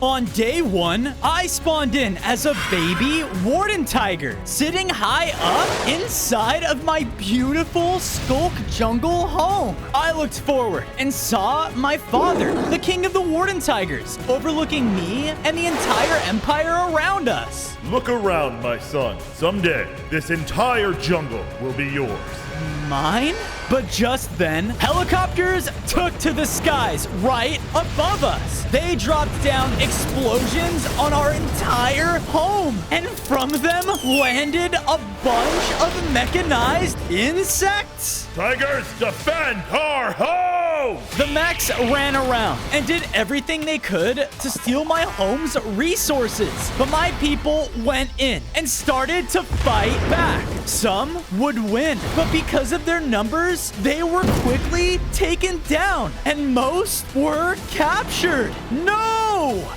On day 1, I spawned in as a baby Warden Tiger, sitting high up inside of my beautiful Skulk Jungle home. I looked forward and saw my father, the king of the Warden Tigers, overlooking me and the entire empire around us. Look around, my son. Someday, this entire jungle will be yours. Mine? But just then, helicopters took to the skies right above us. They dropped down explosions on our entire home. And from them landed a bunch of mechanized insects. Tigers, defend our home! The mechs ran around and did everything they could to steal my home's resources. But my people went in and started to fight back. Some would win, but because of their numbers, they were quickly taken down, and most were captured. No!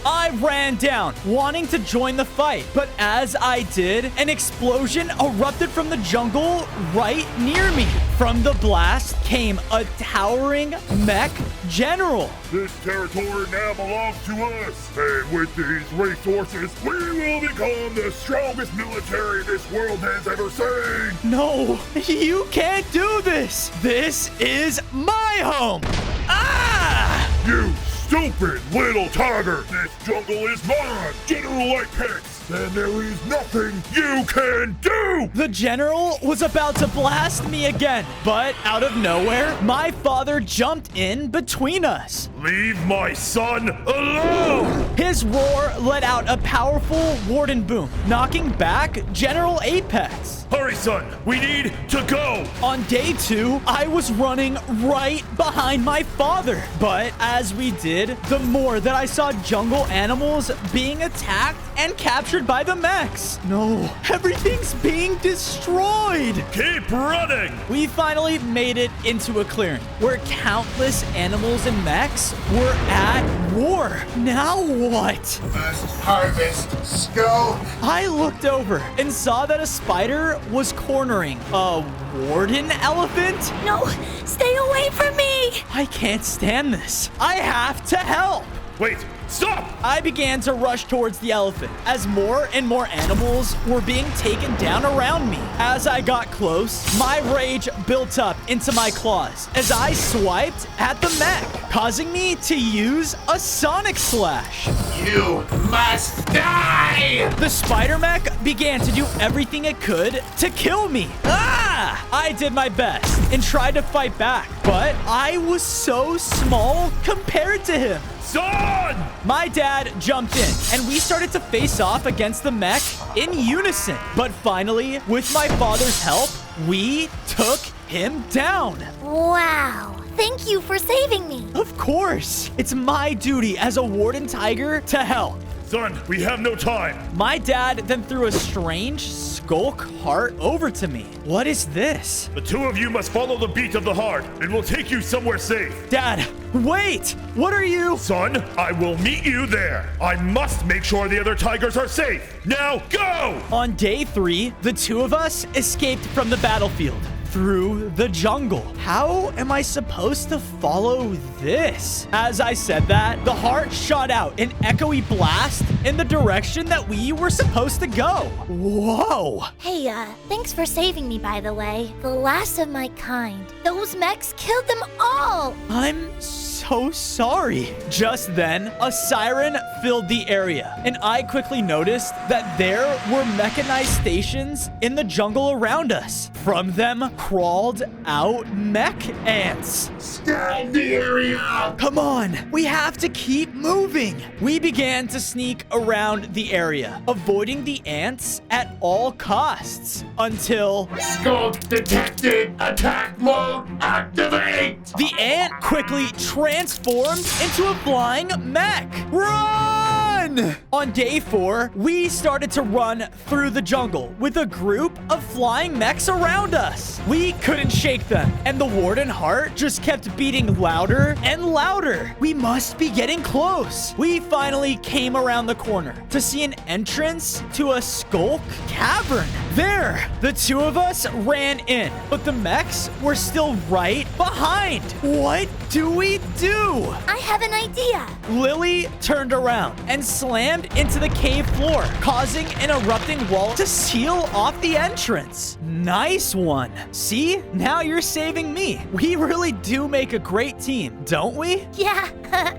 I ran down, wanting to join the fight, but as I did, an explosion erupted from the jungle right near me. From the blast came a towering mech general. This territory now belongs to us, and with these resources, we will become the strongest military this world has ever seen. No, you can't do this. This is my home. Ah! You stupid little tiger! This jungle is mine, General Apex, and there is nothing you can do! The general was about to blast me again, but out of nowhere, my father jumped in between us. Leave my son alone! His roar let out a powerful Warden boom, knocking back General Apex. Hurry, son! We need to go! On day 2, I was running right behind my father. But as we did, the more that I saw jungle animals being attacked and captured by the mechs. No, everything's being destroyed. Keep running! We finally made it into a clearing where countless animals and mechs were at war. Now what? First harvest, skull. I looked over and saw that a spider was cornering a warden elephant. No, stay away from me! I can't stand this. I have to help. Wait, stop! I began to rush towards the elephant as more and more animals were being taken down around me. As I got close, my rage built up into my claws as I swiped at the mech, causing me to use a sonic slash. You must die! The spider mech began to do everything it could to kill me. Ah! I did my best and tried to fight back, but I was so small compared to him. Son! My dad jumped in, and we started to face off against the mech in unison. But finally, with my father's help, we took him down. Wow. Thank you for saving me. Of course. It's my duty as a Warden Tiger to help. Son, we have no time. My dad then threw a strange skulk heart over to me. What is this? The two of you must follow the beat of the heart, and we'll take you somewhere safe. Dad, wait! What are you? Son, I will meet you there. I must make sure the other tigers are safe. Now go! On day 3, the two of us escaped from the battlefield through the jungle. How am I supposed to follow this? As I said that, the heart shot out an echoey blast in the direction that we were supposed to go. Whoa! Hey, thanks for saving me, by the way. The last of my kind. Those mechs killed them all! I'm so sorry. Just then, a siren filled the area, and I quickly noticed that there were mechanized stations in the jungle around us. From them crawled out mech ants. Scan the area! Come on, we have to keep moving. We began to sneak around the area, avoiding the ants at all costs until Skulk detected! Attack mode activate! the ant quickly transformed into a flying mech. Run! run! On day 4, we started to run through the jungle with a group of flying mechs around us. We couldn't shake them, and the Warden heart just kept beating louder and louder. We must be getting close. We finally came around the corner to see an entrance to a skulk cavern. There, the two of us ran in, but the mechs were still right behind. What do we do? I have an idea. Lily turned around and slammed into the cave floor, causing an erupting wall to seal off the entrance. Nice one. See? Now you're saving me. We really do make a great team, don't we? Yeah,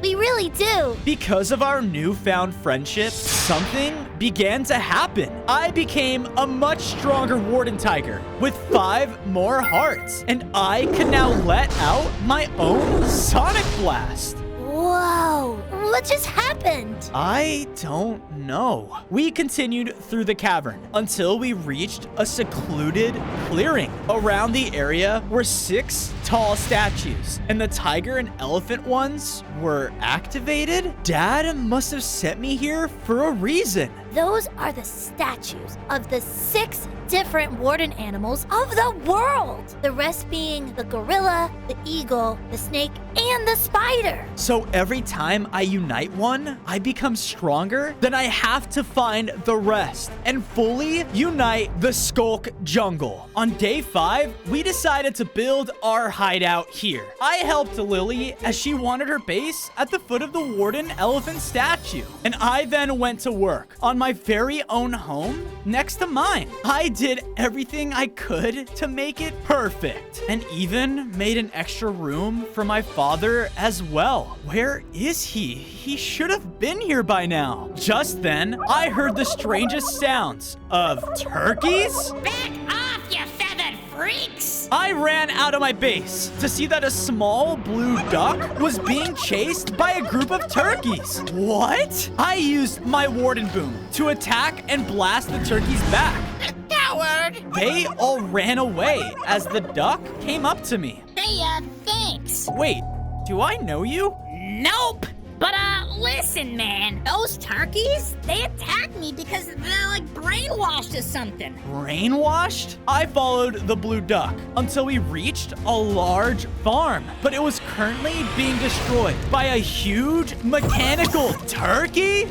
we really do. Because of our newfound friendship, something began to happen. I became a much stronger Warden Tiger with 5 more hearts, and I can now let out my own Sonic Blast. Whoa, what just happened? I don't know. We continued through the cavern until we reached a secluded clearing. Around the area were 6 tall statues, and the tiger and elephant ones were activated. Dad must have sent me here for a reason. Those are the statues of the 6 different warden animals of the world. The rest being the gorilla, the eagle, the snake, and the spider. So every time I unite one, I become stronger. Then I have to find the rest and fully unite the Skulk Jungle. On day 5, we decided to build our hideout here. I helped Lily as she wanted her base at the foot of the Warden Elephant statue. And I then went to work on my very own home next to mine. I did everything I could to make it perfect, and even made an extra room for my father as well. Where is he? He should have been here by now. Just then, I heard the strangest sounds of turkeys. Back off, you feathered freaks! I ran out of my base to see that a small blue duck was being chased by a group of turkeys. What? I used my Warden Boom to attack and blast the turkeys back. Coward! They all ran away as the duck came up to me. Hey, thanks. Wait, do I know you? Nope. But, listen, man. Those turkeys, they attacked me because they're, like, brainwashed or something. Brainwashed? I followed the blue duck until we reached a large farm, but it was currently being destroyed by a huge mechanical turkey.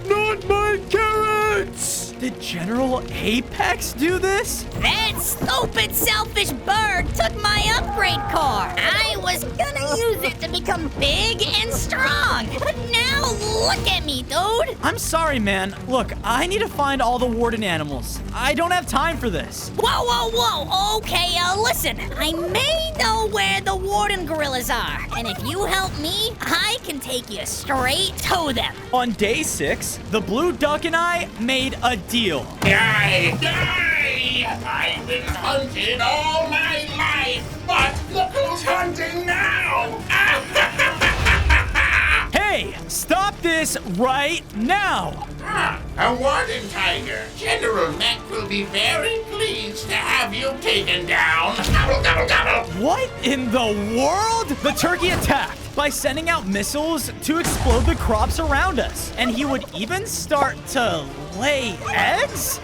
Not my carrots! Did General Apex do this? That stupid, selfish bird took my upgrade car. I was gonna use it to become big and strong. But now look at me, dude. I'm sorry, man. Look, I need to find all the warden animals. I don't have time for this. Whoa, whoa, whoa. Okay, listen. I may know where the warden gorillas are. And if you help me, I can take you straight to them. On day 6, the blue duck and I made a deal. Die! Die! I've been hunted all my life, but look who's hunting now! Hey, stop this right now! A Warden Tiger. General Mac will be very pleased to have you taken down. Gobble, gobble, gobble. What in the world? The turkey attacked by sending out missiles to explode the crops around us. And he would even start to lay eggs?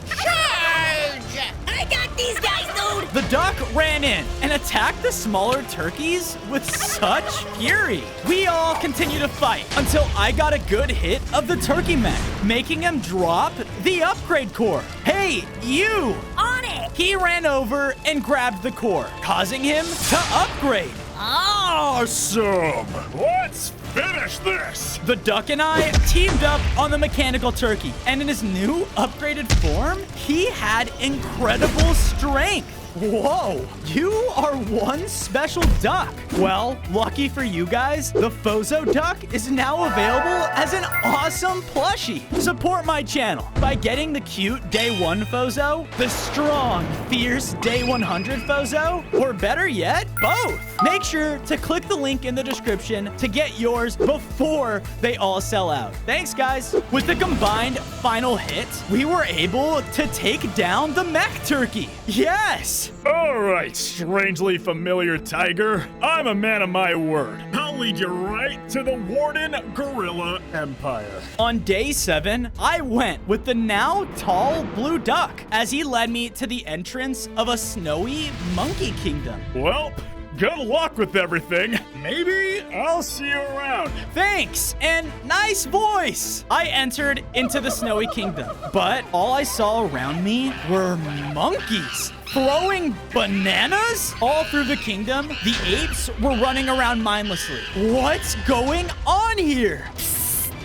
Charge! I got these guys, dude! The duck ran in and attacked the smaller turkeys with such fury. We all continued to fight until I got a good hit of the turkey mech, making him drop the upgrade core. Hey, you! On it! He ran over and grabbed the core, causing him to upgrade. Awesome! Let's finish this! The duck and I teamed up on the mechanical turkey, and in his new upgraded form, he had incredible strength. Whoa, you are one special duck. Well, lucky for you guys, the Fozo duck is now available as an awesome plushie. Support my channel by getting the cute Day 1 Fozo, the strong, fierce Day 100 Fozo, or better yet, both. Make sure to click the link in the description to get yours before they all sell out. Thanks, guys. With the combined final hit, we were able to take down the mech turkey. Yes! All right, strangely familiar tiger. I'm a man of my word. How I'll lead you right to the Warden Gorilla Empire. On day 7, I went with the now tall blue duck as he led me to the entrance of a snowy monkey kingdom. Well, good luck with everything. Maybe I'll see you around. Thanks, and nice voice. I entered into the snowy kingdom, but all I saw around me were monkeys throwing bananas all through the kingdom. The apes were running around mindlessly. What's going on here?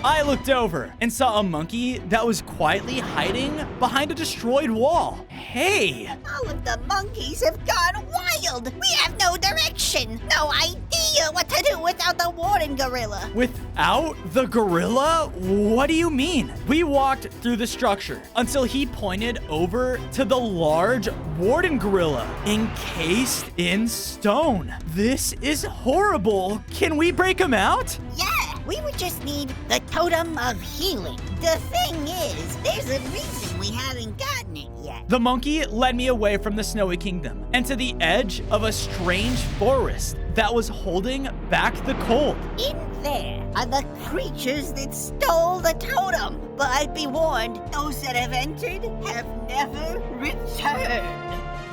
I looked over and saw a monkey that was quietly hiding behind a destroyed wall. Hey! All of the monkeys have gone wild. We have no direction, no idea what to do without the Warden Gorilla. Without the gorilla? What do you mean? We walked through the structure until he pointed over to the large Warden Gorilla encased in stone. This is horrible. Can we break him out? Yeah, we would just need the Totem of Healing. The thing is, there's a reason we haven't gotten it yet. The monkey led me away from the snowy kingdom and to the edge of a strange forest that was holding back the cold. In there are the creatures that stole the totem. But be warned, those that have entered have never returned.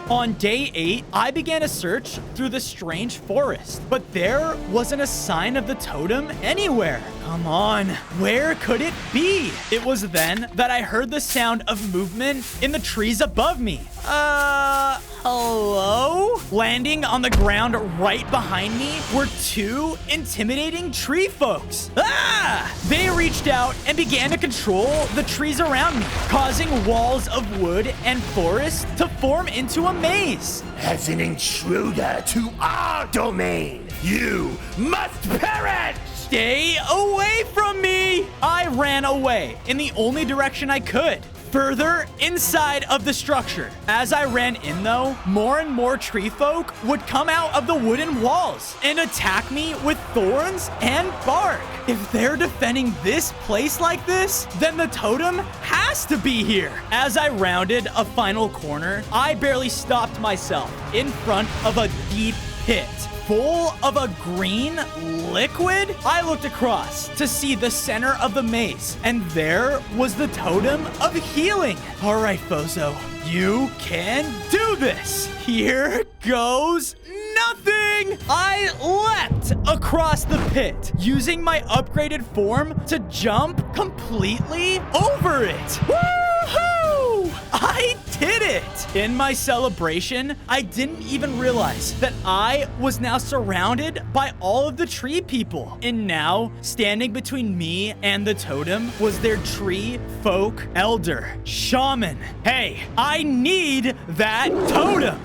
On day 8, I began a search through the strange forest, but there wasn't a sign of the totem anywhere. Come on, where could it be? It was then that I heard the sound of movement in the trees above me. Hello? Landing on the ground right behind me were 2 intimidating tree folks. Ah! They reached out and began to control the trees around me, causing walls of wood and forest to form into a maze. As an intruder to our domain, you must perish! Stay away from me! I ran away in the only direction I could, further inside of the structure. As I ran in, though, more and more tree folk would come out of the wooden walls and attack me with thorns and bark. If they're defending this place like this, then the totem has to be here. As I rounded a final corner, I barely stopped myself in front of a deep pit full of a green liquid. I looked across to see the center of the maze, and there was the Totem of Healing. All right, Fozo, you can do this. Here goes nothing. I leapt across the pit, using my upgraded form to jump completely over it. Woohoo! I did it! In my celebration, I didn't even realize that I was now surrounded by all of the tree people. And now, standing between me and the totem was their tree folk elder, Shaman. Hey, I need that totem!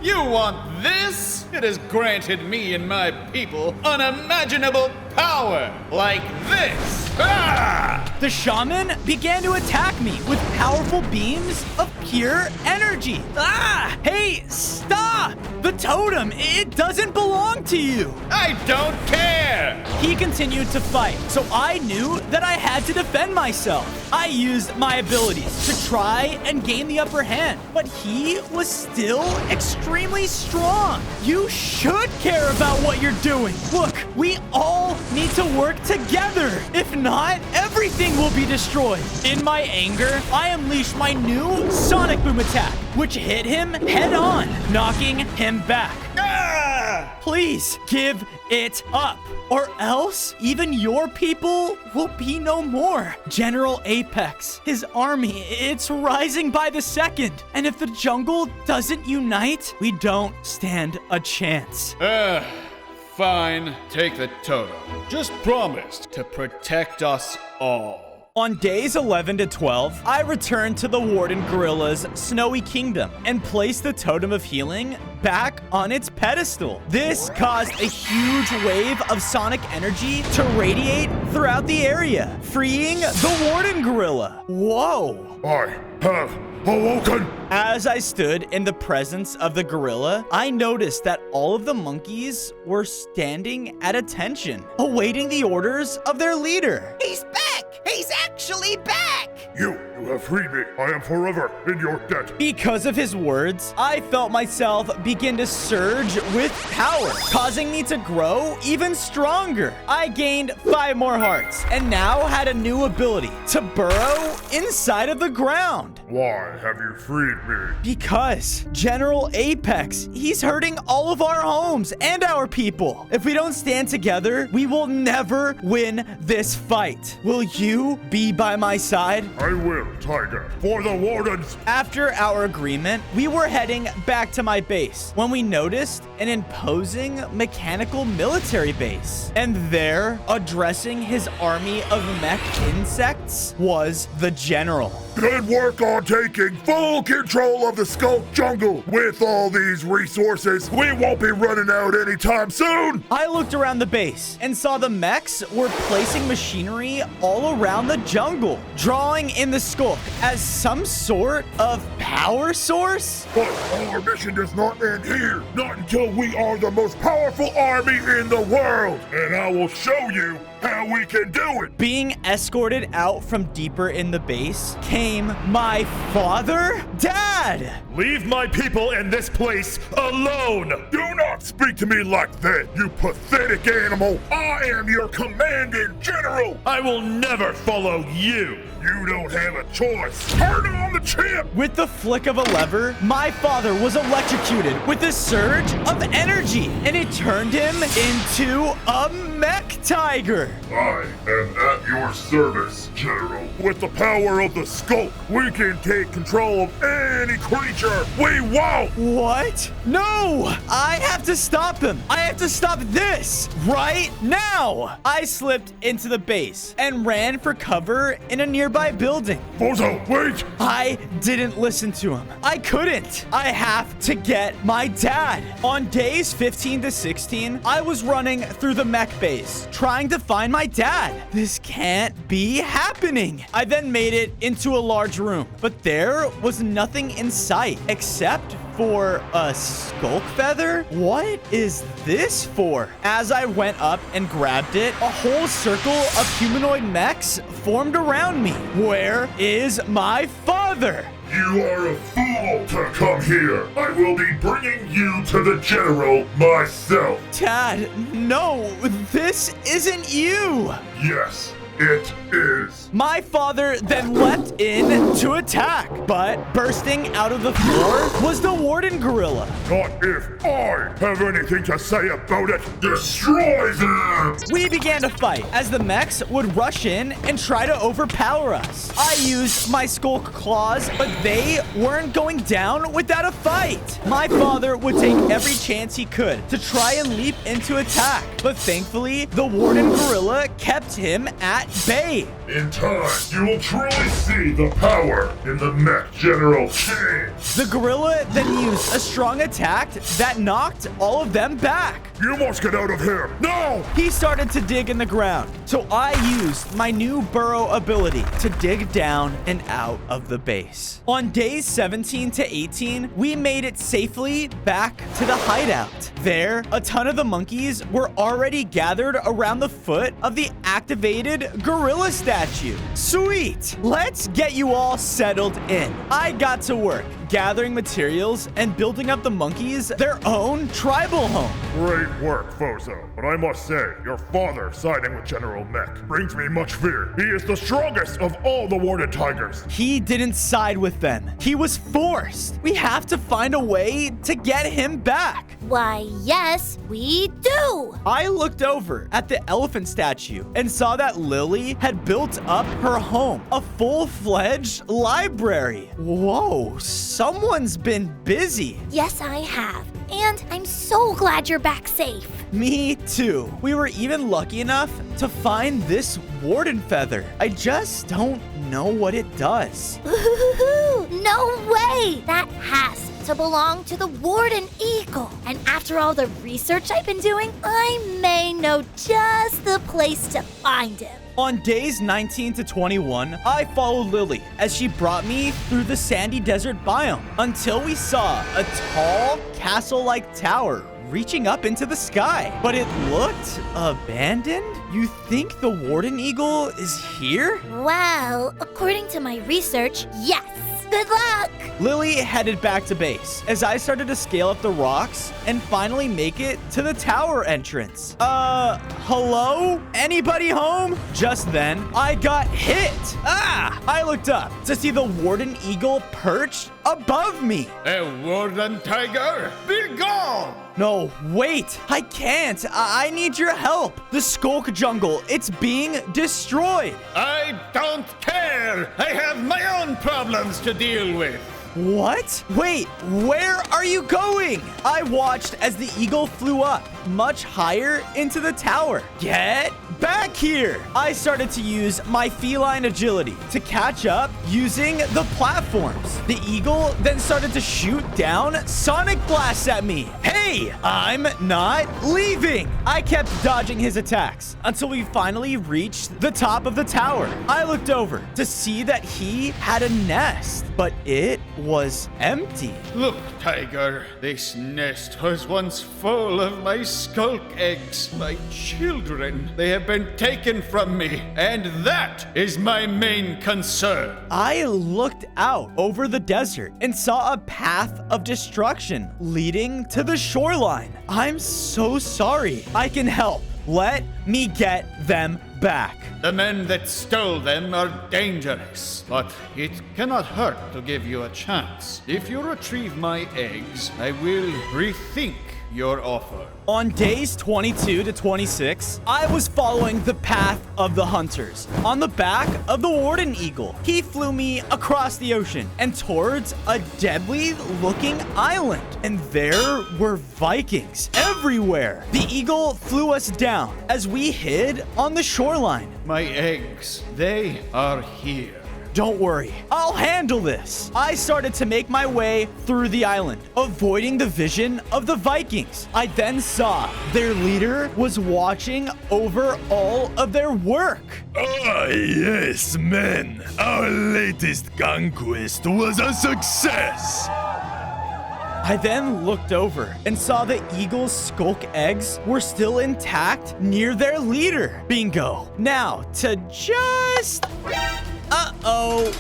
You want this? It has granted me and my people unimaginable power, like this. Ah! The shaman began to attack me with powerful beams of pure energy. Ah! Hey, stop! The totem, it doesn't belong to you. I don't care! He continued to fight, so I knew that I had to defend myself. I used my abilities to try and gain the upper hand, but he was still extremely strong. You should care about what you're doing. Look, we all need to work together. If not, everything will be destroyed. In my anger, I unleashed my new Sonic Boom attack, which hit him head on, knocking him back. Ah! Please give it up, or else even your people will be no more. General Apex, his army, it's rising by the second. And if the jungle doesn't unite, we don't stand a chance. Fine, take the totem. Just promised to protect us all. On days 11 to 12, I returned to the Warden Gorilla's Snowy Kingdom and placed the Totem of Healing back on its pedestal. This caused a huge wave of sonic energy to radiate throughout the area, freeing the Warden Gorilla. Whoa! I have awoken! As I stood in the presence of the gorilla, I noticed that all of the monkeys were standing at attention, awaiting the orders of their leader. He's back! He's actually back! You You have freed me. I am forever in your debt. Because of his words, I felt myself begin to surge with power, causing me to grow even stronger. I gained 5 more hearts and now had a new ability to burrow inside of the ground. Why have you freed me? Because General Apex, he's hurting all of our homes and our people. If we don't stand together, we will never win this fight. Will you be by my side? I will, Tiger. For the Wardens. After our agreement, we were heading back to my base when we noticed an imposing mechanical military base. And there, addressing his army of mech insects, was the general. Good work on taking full control of the Skulk Jungle. With all these resources, we won't be running out anytime soon. I looked around the base and saw the mechs were placing machinery all around the jungle, drawing in the Skulk as some sort of power source. But our mission does not end here. Not until we are the most powerful army in the world. And I will show you how we can do it. Being escorted out from deeper in the base came my father? Dad! Leave my people in this place alone. Do not speak to me like that, you pathetic animal. I am your commanding general. I will never follow you. You don't have a choice. Turn on the chip. With the flick of a lever, my father was electrocuted with a surge of energy, and it turned him into a mech tiger. I am at your service, General. With the power of the Skulk, we can take control of any creature we want. What? No! I have to stop him. I have to stop this right now. I slipped into the base and ran for cover in a nearby building. Bozo, wait! I didn't listen to him. I couldn't. I have to get my dad. On days 15 to 16, I was running through the mech base, trying to find my dad. This can't be happening. I then made it into a large room, but there was nothing in sight except for a Skulk feather? What is this for? As I went up and grabbed it, a whole circle of humanoid mechs formed around me. Where is my father? You are a fool to come here. I will be bringing you to the General myself. Dad, no, this isn't you. Yes, it is. My father then leapt in to attack, but bursting out of the floor was the Warden Gorilla. Not if I have anything to say about it. Destroy them! We began to fight as the mechs would rush in and try to overpower us. I used my Skulk claws, but they weren't going down without a fight. My father would take every chance he could to try and leap into attack, but thankfully, the Warden Gorilla kept him at bay. In time, you will truly see the power in the Mech General chain. The gorilla then used a strong attack that knocked all of them back. You must get out of here. No! He started to dig in the ground, so I used my new burrow ability to dig down and out of the base. On days 17 to 18, we made it safely back to the hideout. There, a ton of the monkeys were already gathered around the foot of the activated gorilla statue. Sweet! Let's get you all settled in. I got to work gathering materials and building up the monkeys their own tribal home. Great work, Fozo. But I must say, your father siding with General Mech brings me much fear. He is the strongest of all the Warden Tigers. He didn't side with them. He was forced. We have to find a way to get him back. Why, yes, we do. I looked over at the elephant statue and saw that Lily had built up her home, a full-fledged library. Whoa, someone's been busy. Yes, I have. And I'm so glad you're back safe. Me too. We were even lucky enough to find this warden feather. I just don't know what it does. Ooh, no way! That has to belong to the Warden Eagle. And after all the research I've been doing, I may know just the place to find him. On days 19 to 21, I followed Lily as she brought me through the sandy desert biome until we saw a tall castle-like tower reaching up into the sky, but it looked abandoned. You think the Warden Eagle is here? Well, according to my research, yes. Good luck! Lily headed back to base as I started to scale up the rocks and finally make it to the tower entrance. Hello? Anybody home? Just then, I got hit. I looked up to see the Warden Eagle perched above me. A Warden Tiger, be gone! No, wait, I can't. I need your help. The Skulk Jungle, it's being destroyed. I don't care! I have my own problems to deal with! What? Wait, where are you going? I watched as the eagle flew up much higher into the tower. Get back here! I started to use my feline agility to catch up using the platforms. The eagle then started to shoot down sonic blasts at me. Hey, I'm not leaving. I kept dodging his attacks until we finally reached the top of the tower. I looked over to see that he had a nest, but it was empty. Look, Tiger, this nest was once full of my skulk eggs, my children. They have been taken from me, and that is my main concern. I looked out over the desert and saw a path of destruction leading to the shoreline. I'm so sorry. I can help. Let me get them back. The men that stole them are dangerous, but it cannot hurt to give you a chance. If you retrieve my eggs, I will rethink your offer. On days 22 to 26, I was following the path of the hunters on the back of the Warden Eagle. He flew me across the ocean and towards a deadly looking island. And there were Vikings everywhere. The eagle flew us down as we hid on the shoreline. My eggs, they are here. Don't worry, I'll handle this. I started to make my way through the island, avoiding the vision of the Vikings. I then saw their leader was watching over all of their work. Ah, yes, men. Our latest conquest was a success. I then looked over and saw the eagle's skulk eggs were still intact near their leader. Bingo. Now, to just... Uh-oh.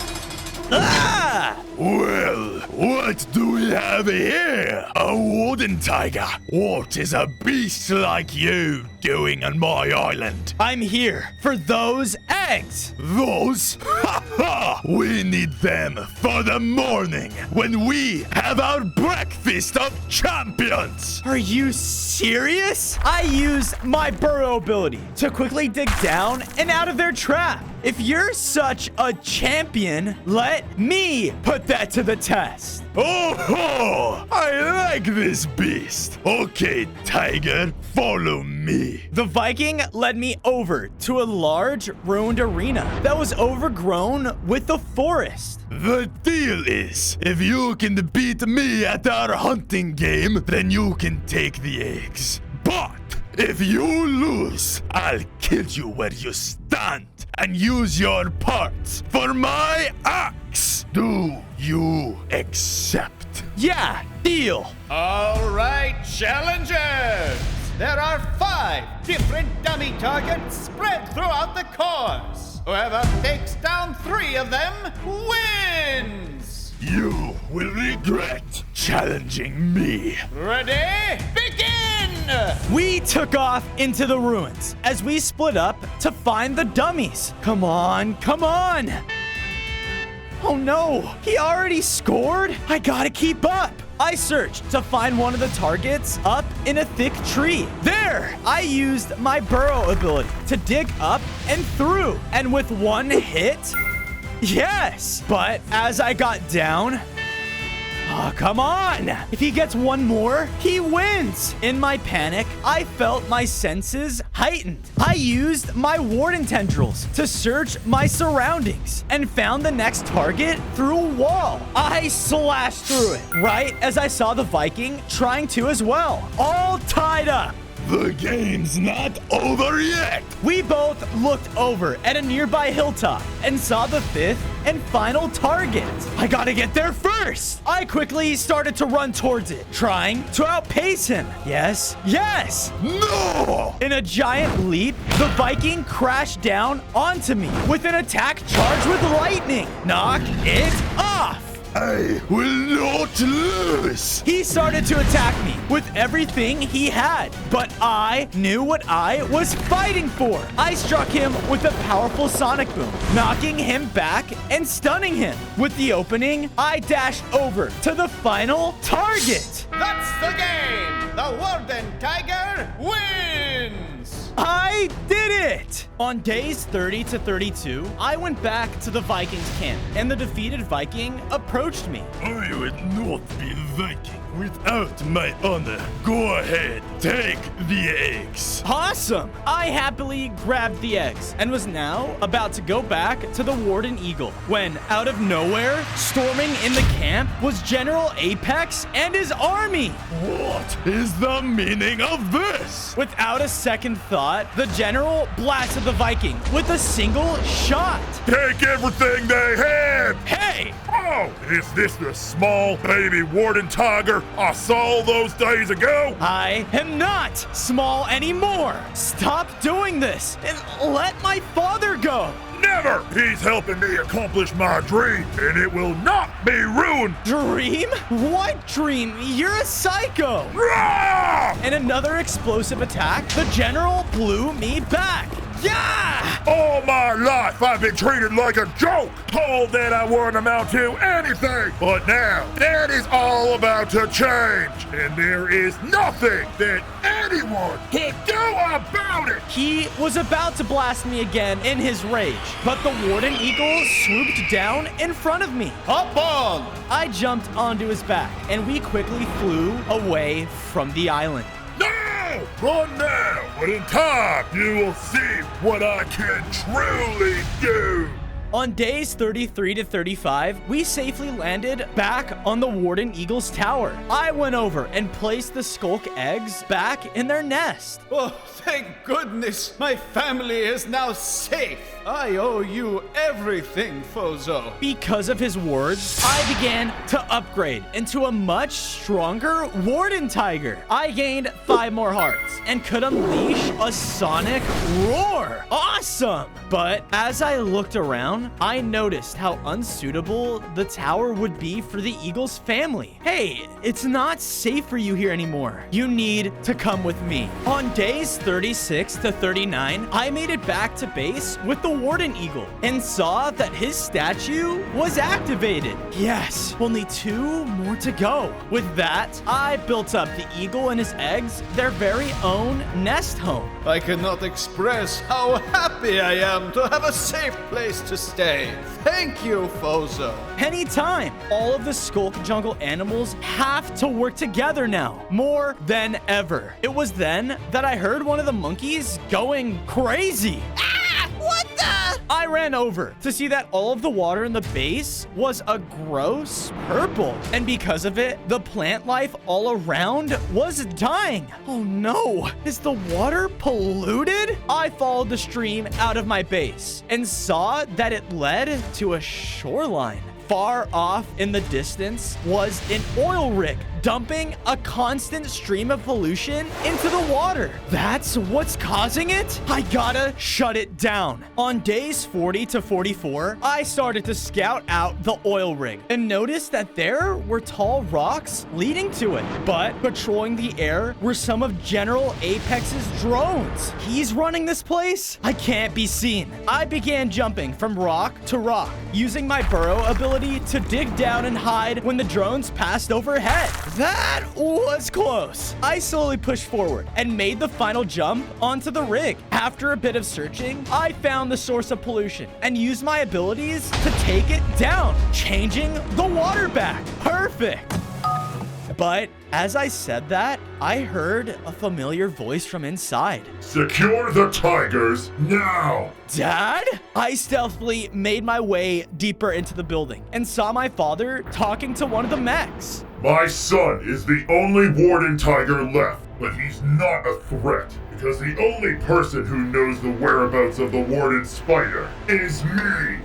Ah! Well, what do we have here? A Warden Tiger. What is a beast like you doing on my island? I'm here for those eggs. Those? Ha ha! We need them for the morning when we have our breakfast of champions. Are you serious? I used my burrow ability to quickly dig down and out of their trap. If you're such a champion, let me put that to the test. Oh ho! I like this beast. Okay, Tiger, follow me. The Viking led me over to a large ruined arena that was overgrown with a forest. The deal is, if you can beat me at our hunting game, then you can take the eggs. But if you lose, I'll kill you where you stand and use your parts for my axe. Do you accept? Yeah, deal. All right, challengers! There are 5 different dummy targets spread throughout the course. Whoever takes down 3 of them wins! You will regret challenging me. Ready? Begin! We took off into the ruins as we split up to find the dummies. Come on, come on! Oh no, he already scored? I gotta keep up. I searched to find one of the targets up in a thick tree. There! I used my burrow ability to dig up and through. And with one hit, yes! But as I got down, oh, come on! If he gets one more, he wins! In my panic, I felt my senses heightened. I used my warden tendrils to search my surroundings and found the next target through a wall. I slashed through it right as I saw the Viking trying to as well. All tied up. The game's not over yet. We both looked over at a nearby hilltop and saw the 5th and final target. I gotta get there first. I quickly started to run towards it, trying to outpace him. Yes, yes. No! In a giant leap, the Viking crashed down onto me with an attack charged with lightning. Knock it off. I will not lose. He started to attack me with everything he had, but I knew what I was fighting for. I struck him with a powerful sonic boom, knocking him back and stunning him. With the opening, I dashed over to the final target. That's the game! The Warden Tiger wins! I did it! On days 30 to 32, I went back to the Vikings camp, and the defeated Viking approached me. I would not be Viking without my honor. Go ahead, take the eggs. Awesome! I happily grabbed the eggs and was now about to go back to the Warden Eagle when, out of nowhere, storming in the camp was General Apex and his army. What is the meaning of this? Without a second thought, the general blasted the Viking with a single shot. Take everything they had. Hey! Oh, is this the small baby Warden Tiger I saw those days ago? I am not small anymore. Stop doing this and let my father go. Never! He's helping me accomplish my dream, and it will not be ruined. Dream? What dream? You're a psycho. Rah! In another explosive attack, the general blew me back. Yeah! All my life, I've been treated like a joke, told that I wouldn't amount to anything. But now, that is all about to change, and there is nothing that anyone can do about it. He was about to blast me again in his rage, but the Warden Eagle swooped down in front of me. Hop on! I jumped onto his back, and we quickly flew away from the island. No! Run now, but in time, you will see what I can truly do. On days 33 to 35, we safely landed back on the Warden Eagle's tower. I went over and placed the skulk eggs back in their nest. Oh, thank goodness! My family is now safe! I owe you everything, Fozo. Because of his words, I began to upgrade into a much stronger Warden Tiger. I gained 5 more hearts and could unleash a sonic roar. Awesome! But as I looked around, I noticed how unsuitable the tower would be for the Eagle's family. Hey, it's not safe for you here anymore. You need to come with me. On days 36 to 39, I made it back to base with the Warden Eagle and saw that his statue was activated. Yes, only 2 more to go. With that, I built up the eagle and his eggs their very own nest home. I cannot express how happy I am to have a safe place to stay. Thank you, Fozo. Anytime. All of the Skulk Jungle animals have to work together now, more than ever. It was then that I heard one of the monkeys going crazy. Ah! What the? I ran over to see that all of the water in the base was a gross purple. And because of it, the plant life all around was dying. Oh no, is the water polluted? I followed the stream out of my base and saw that it led to a shoreline. Far off in the distance was an oil rig dumping a constant stream of pollution into the water. That's what's causing it? I gotta shut it down. On days 40 to 44, I started to scout out the oil rig and noticed that there were tall rocks leading to it. But patrolling the air were some of General Apex's drones. He's running this place? I can't be seen. I began jumping from rock to rock, using my burrow ability to dig down and hide when the drones passed overhead. That was close. I slowly pushed forward and made the final jump onto the rig. After a bit of searching, I found the source of pollution and used my abilities to take it down, changing the water back. Perfect. But as I said that, I heard a familiar voice from inside. Secure the tigers now! Dad? I stealthily made my way deeper into the building and saw my father talking to one of the mechs. My son is the only Warden Tiger left, but he's not a threat, because the only person who knows the whereabouts of the Warden Spider is me.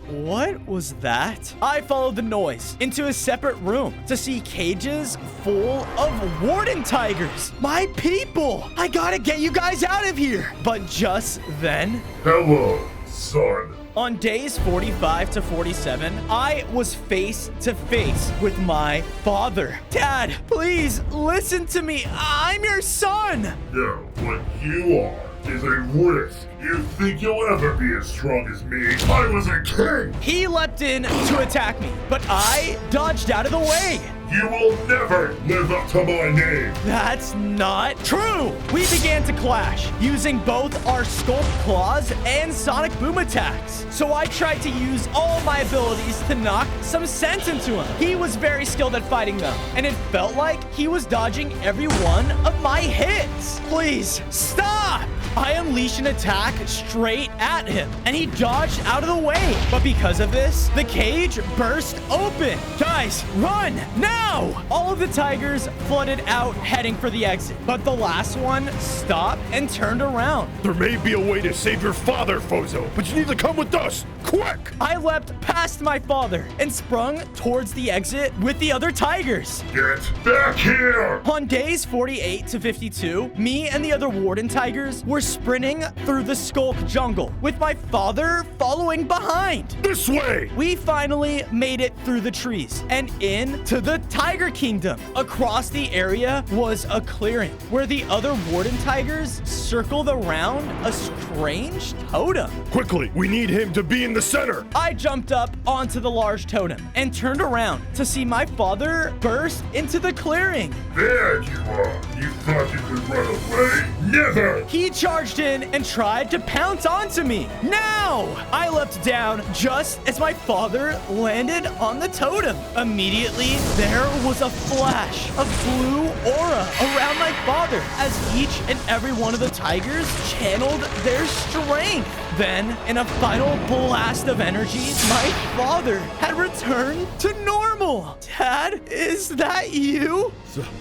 What was that? I followed the noise into a separate room to see cages full of Warden Tigers. My people! I gotta get you guys out of here! But just then... Hello, son. On days 45 to 47, I was face to face with my father. Dad, please listen to me. I'm your son. No, what you are is a risk. You think you'll ever be as strong as me? I was a king. He leapt in to attack me, but I dodged out of the way. You will never live up to my name. That's not true. We began to clash, using both our Sculpt Claws and Sonic Boom attacks. So I tried to use all my abilities to knock some sense into him. He was very skilled at fighting them, and it felt like he was dodging every one of my hits. Please, stop! I unleashed an attack straight at him, and he dodged out of the way. But because of this, the cage burst open. Guys, run now! All of the tigers flooded out, heading for the exit. But the last one stopped and turned around. There may be a way to save your father, Fozo, but you need to come with us, quick! I leapt past my father and sprung towards the exit with the other tigers. Get back here! On days 48 to 52, me and the other Warden Tigers were sprinting through the Skulk jungle, with my father following behind. This way! We finally made it through the trees and into the Tiger Kingdom. Across the area was a clearing where the other Warden Tigers circled around a strange totem. Quickly, we need him to be in the center! I jumped up onto the large totem and turned around to see my father burst into the clearing. There you are! You thought you could run away? Never! He charged in and tried to pounce onto me. Now! I leapt down just as my father landed on the totem. Immediately, there was a flash of blue aura around my father as each and every one of the tigers channeled their strength. Then, in a final blast of energy, my father had returned to normal. Dad, is that you?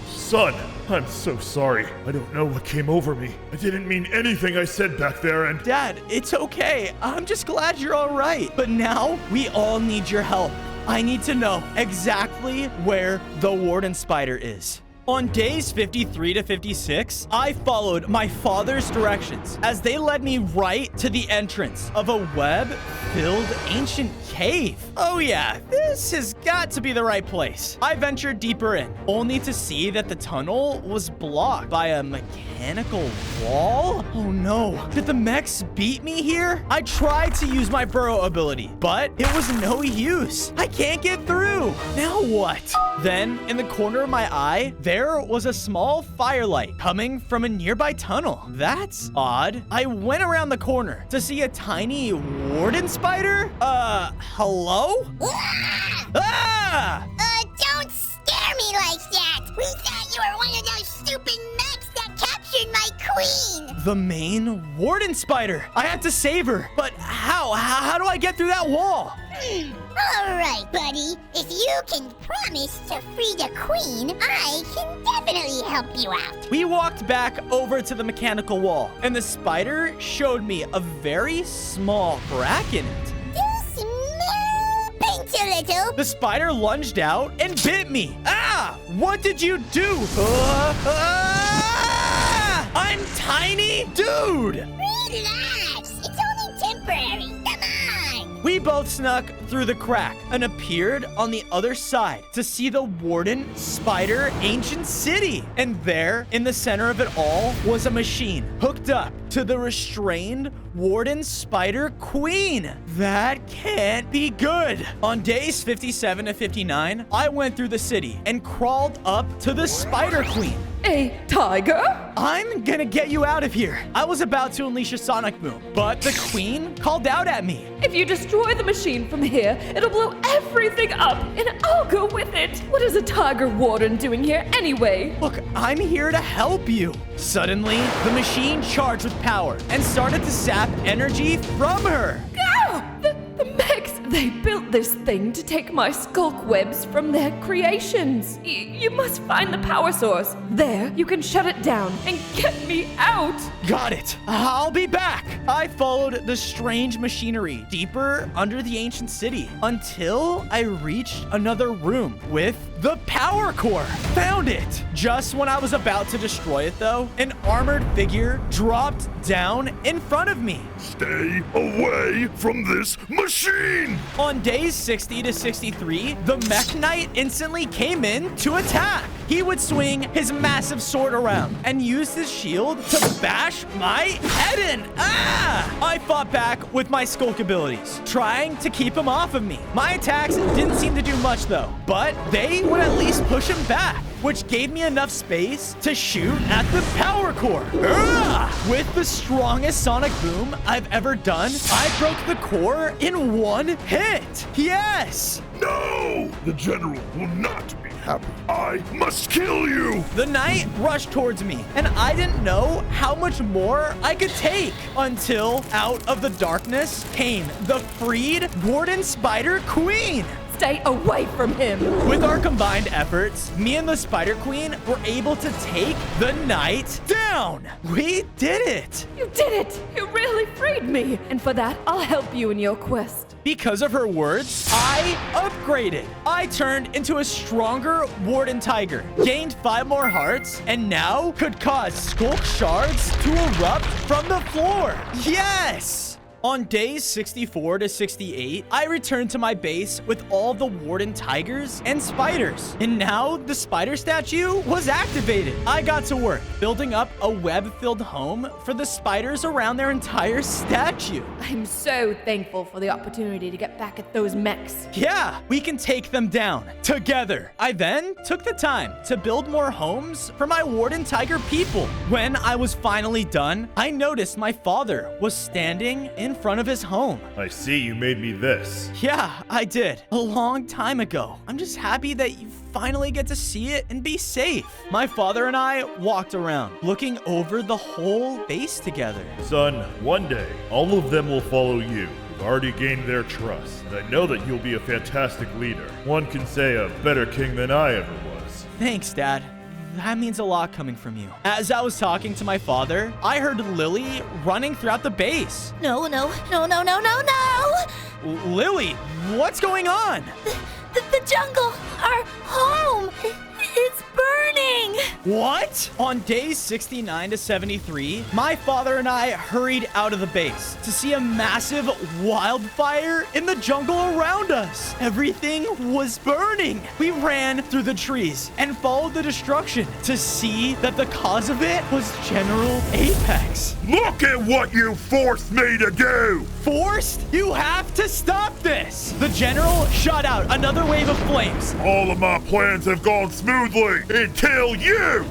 Son, I'm so sorry. I don't know what came over me. I didn't mean anything I said back there, and... Dad, it's okay. I'm just glad you're all right. But now, we all need your help. I need to know exactly where the Warden Spider is. On days 53 to 56, I followed my father's directions as they led me right to the entrance of a web-filled ancient cave. Oh yeah, this has got to be the right place. I ventured deeper in, only to see that the tunnel was blocked by a mechanical wall. Oh no, did the mechs beat me here? I tried to use my burrow ability, but it was no use. I can't get through. Now what? Then, in the corner of my eye, there was a small firelight coming from a nearby tunnel. That's odd. I went around the corner to see a tiny Warden Spider. Hello? Ah! Don't scare me like that! We thought you were one of those stupid mechs that captured my queen! The main Warden Spider. I have to save her. But how? How do I get through that wall? Alright, buddy. If you can promise to free the queen, I can definitely help you out. We walked back over to the mechanical wall, and the spider showed me a very small crack in it. You smell paint a little. The spider lunged out and bit me. Ah! What did you do? I'm tiny? Dude! Relax. It's only temporary. Come on. We both snuck through the crack and appeared on the other side to see the Warden Spider ancient city. And there, in the center of it all, was a machine hooked up to the restrained Warden Spider Queen. That can't be good. On days 57 to 59, I went through the city and crawled up to the Spider Queen. A tiger? I'm gonna get you out of here. I was about to unleash a sonic boom, but the queen called out at me. If you destroy the machine from here, it'll blow everything up, and I'll go with it. What is a tiger warden doing here anyway? Look, I'm here to help you. Suddenly, the machine charged with power and started to sap energy from her. Ah! The mechs, They built this thing to take my skulk webs from their creations. You must find the power source. There, you can shut it down and get me out. Got it. I'll be back. I followed the strange machinery deeper under the ancient city until I reached another room with the power core. Found it. Just when I was about to destroy it, though, an armored figure dropped down in front of me. Stay away from this machine! On days 60 to 63, the Mech Knight instantly came in to attack. He would swing his massive sword around and use his shield to bash my head in. I fought back with my skulk abilities, trying to keep him off of me. My attacks didn't seem to do much though, but they would at least push him back, which gave me enough space to shoot at the power core. With the strongest sonic boom I've ever done, I broke the core in one hit. Yes! No! The general will not be happy. I must kill you! The knight rushed towards me, and I didn't know how much more I could take until out of the darkness came the freed Warden Spider Queen. Stay away from him. With our combined efforts, me and the Spider Queen were able to take the knight down. We did it. You did it. You really freed me. And for that, I'll help you in your quest. Because of her words, I upgraded. I turned into a stronger Warden Tiger, gained 5 more hearts, and now could cause skulk shards to erupt from the floor. Yes! On days 64 to 68, I returned to my base with all the Warden Tigers and spiders. And now the spider statue was activated. I got to work building up a web-filled home for the spiders around their entire statue. I'm so thankful for the opportunity to get back at those mechs. Yeah, we can take them down together. I then took the time to build more homes for my Warden Tiger people. When I was finally done, I noticed my father was standing in front of his home. I see you made me this. Yeah, I did. A long time ago. I'm just happy that you finally get to see it and be safe. My father and I walked around, looking over the whole base together. Son, one day, all of them will follow you. You've already gained their trust, and I know that you'll be a fantastic leader. One can say a better king than I ever was. Thanks, Dad. That means a lot coming from you. As I was talking to my father, I heard Lily running throughout the base. No. Lily, what's going on? The jungle, our home, it's burning. What? On days 69 to 73, my father and I hurried out of the base to see a massive wildfire in the jungle around us. Everything was burning. We ran through the trees and followed the destruction to see that the cause of it was General Apex. Look at what you forced me to do! Forced? You have to stop this. The general shot out another wave of flames. All of my plans have gone smoothly until you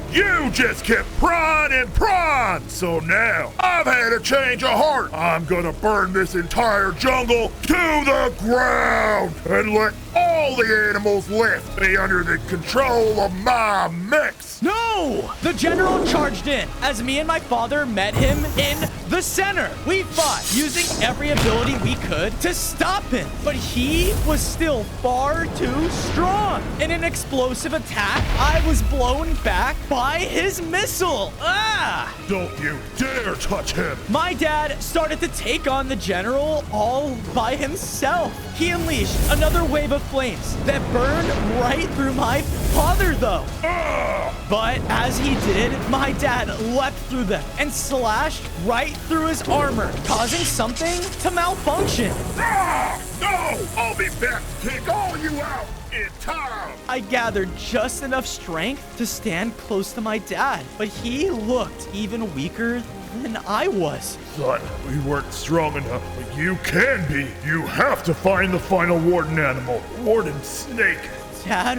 just kept prying and prying. So now I've had a change of heart. I'm gonna burn this entire jungle to the ground and let all the animals left be under the control of my mechs. No! The general charged in as me and my father met him in the center. We fought using every ability we could to stop him, but he was still far too strong. In an explosive attack, I was blown back by his missile. Don't you dare touch him! My dad started to take on the general all by himself. He unleashed another wave of flames that burned right through my father, though. But as he did, my dad leapt through them and slashed right through his armor, causing something to malfunction. No! I'll be back to take all you out in time! I gathered just enough strength to stand close to my dad, but he looked even weaker than I was. Son, we weren't strong enough, but you can be. You have to find the final warden animal, Warden Snake. Dad,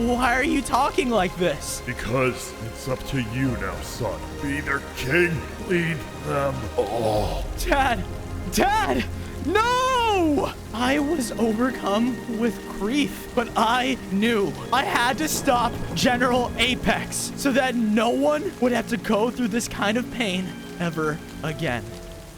why are you talking like this? Because it's up to you now, son. Be their king, lead them all. Dad! No! I was overcome with grief, but I knew I had to stop General Apex so that no one would have to go through this kind of pain ever again.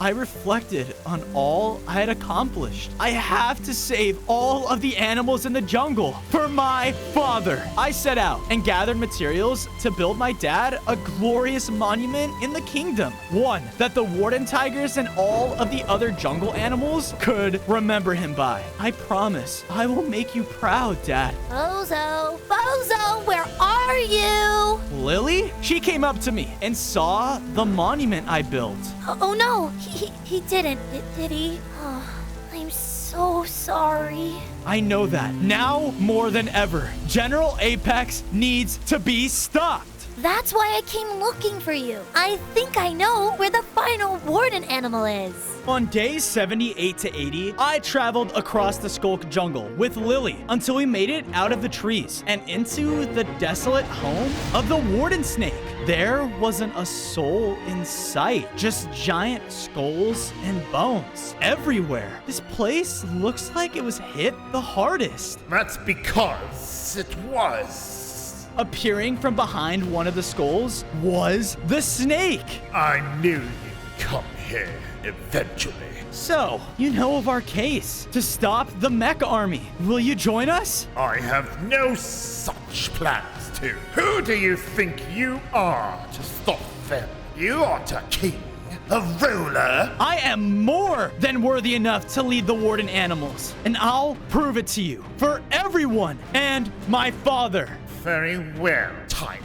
I reflected on all I had accomplished. I have to save all of the animals in the jungle for my father. I set out and gathered materials to build my dad a glorious monument in the kingdom. One that the Warden Tigers and all of the other jungle animals could remember him by. I promise I will make you proud, Dad. Bozo, where are you? Lily? She came up to me and saw the monument I built. Oh no, he didn't, did he? Oh, I'm so sorry. I know that. Now more than ever, General Apex needs to be stopped. That's why I came looking for you. I think I know where the final warden animal is. On days 78 to 80, I traveled across the Skulk jungle with Lily until we made it out of the trees and into the desolate home of the Warden Snake. There wasn't a soul in sight, just giant skulls and bones everywhere. This place looks like it was hit the hardest. That's because it was. Appearing from behind one of the skulls was the snake. I knew you'd come here eventually. So, you know of our case to stop the mech army. Will you join us? I have no such plans to. Who do you think you are to stop them? You aren't a king, a ruler. I am more than worthy enough to lead the Warden animals, and I'll prove it to you for everyone and my father. Very well, Tiger.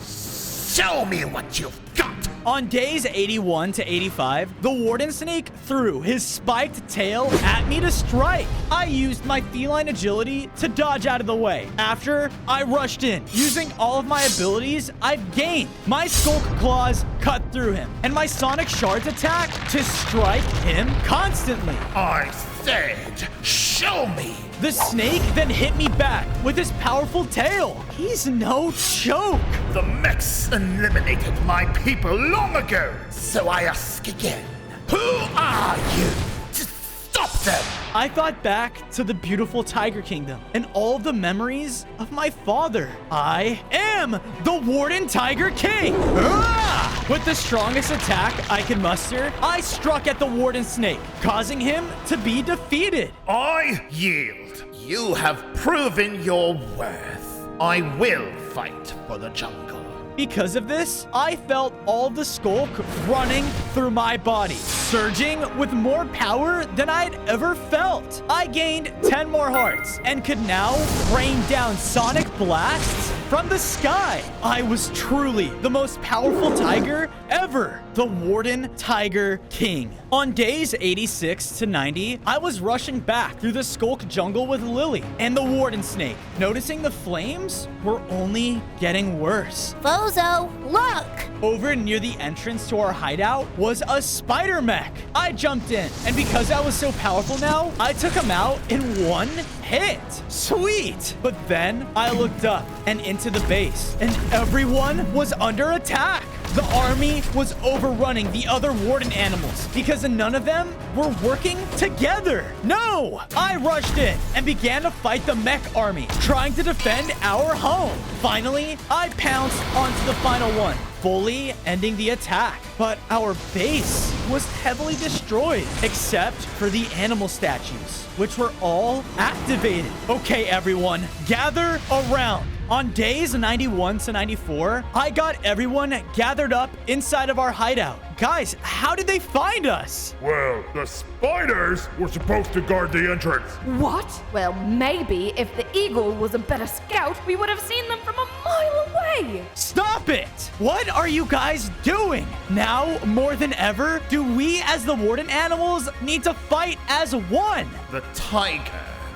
Show me what you've got. On days 81 to 85, the Warden Snake threw his spiked tail at me to strike. I used my feline agility to dodge out of the way. After, I rushed in, using all of my abilities I've gained. My Skulk Claws cut through him, and my Sonic Shards attack to strike him constantly. I said, show me. The snake then hit me back with his powerful tail. He's no joke. The mechs eliminated my people long ago. So I ask again, who are you to stop them? I thought back to the beautiful Tiger Kingdom and all the memories of my father. I am the Warden Tiger King. Ah! With the strongest attack I could muster, I struck at the Warden Snake, causing him to be defeated. I yield. You have proven your worth. I will fight for the jungle. Because of this, I felt all the Skulk running through my body, surging with more power than I'd ever felt. I gained 10 more hearts and could now rain down sonic blasts from the sky. I was truly the most powerful tiger ever, the Warden Tiger King. On days 86 to 90, I was rushing back through the Skulk jungle with Lily and the Warden Snake, noticing the flames were only getting worse. Bozo, look! Over near the entrance to our hideout was a spider mech. I jumped in, and because I was so powerful now, I took him out in one hit. Sweet! But then I looked up and into the base, and everyone was under attack. The army was overrunning the other Warden animals because none of them were working together. No! I rushed in and began to fight the mech army, trying to defend our home. Finally, I pounced onto the final one, fully ending the attack. But our base was heavily destroyed, except for the animal statues, which were all activated. Okay, everyone, gather around. On days 91 to 94, I got everyone gathered up inside of our hideout. Guys, how did they find us? Well, the spiders were supposed to guard the entrance. What? Well, maybe if the eagle was a better scout, we would have seen them from a mile away. Stop it! What are you guys doing? Now, more than ever, do we as the Warden animals need to fight as one? The tiger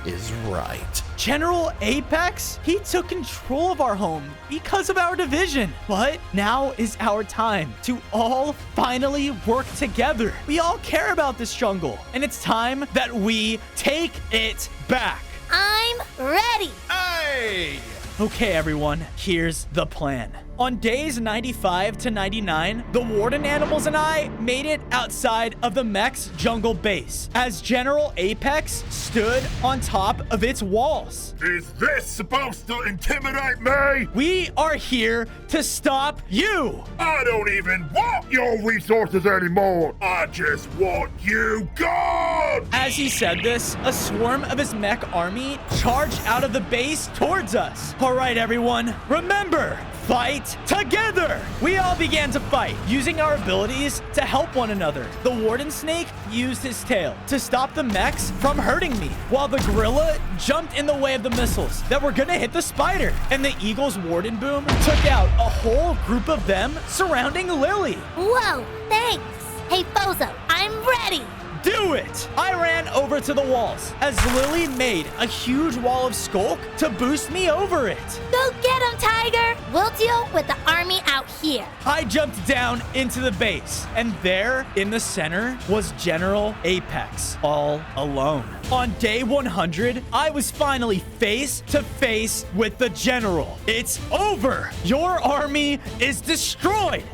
is right. General Apex, he took control of our home because of our division. But now is our time to all finally work together. We all care about this jungle, and it's time that we take it back. I'm ready. Aye! Okay, everyone, here's the plan. On days 95 to 99, the Warden animals and I made it outside of the mech's jungle base as General Apex stood on top of its walls. Is this supposed to intimidate me? We are here to stop you. I don't even want your resources anymore. I just want you gone. As he said this, a swarm of his mech army charged out of the base towards us. All right, everyone, remember, fight together! We all began to fight, using our abilities to help one another. The Warden Snake used his tail to stop the mechs from hurting me, while the Gorilla jumped in the way of the missiles that were gonna hit the Spider. And the Eagle's Warden Boom took out a whole group of them surrounding Lily. Whoa, thanks. Hey, Bozo, I'm ready. Do it! I ran over to the walls as Lily made a huge wall of Skulk to boost me over it. Go get him, Tiger. We'll deal with the army out here. I jumped down into the base, and there in the center was General Apex, all alone. On day 100, I was finally face to face with the General. It's over! Your army is destroyed!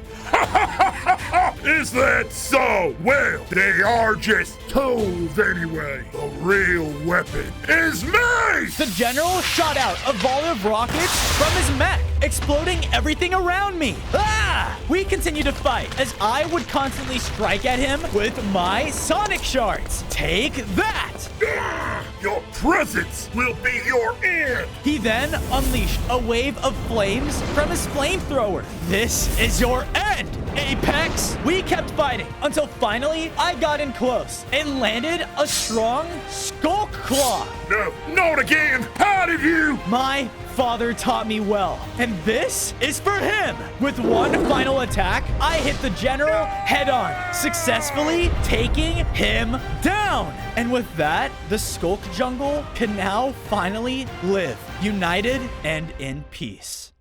Is that so? Well, they are just tools anyway. The real weapon is me! The General shot out a volley of rockets from his mech, exploding everything around me. Ah! We continued to fight as I would constantly strike at him with my Sonic Shards. Take that! Your presence will be your end! He then unleashed a wave of flames from his flamethrower. This is your end, Apex! We kept fighting until finally I got in close and landed a strong Skulk Claw. No, not again! How did you? My father taught me well, and this is for him. With one final attack, I hit the General head on, successfully taking him down. And with that, the Skulk Jungle can now finally live united and in peace.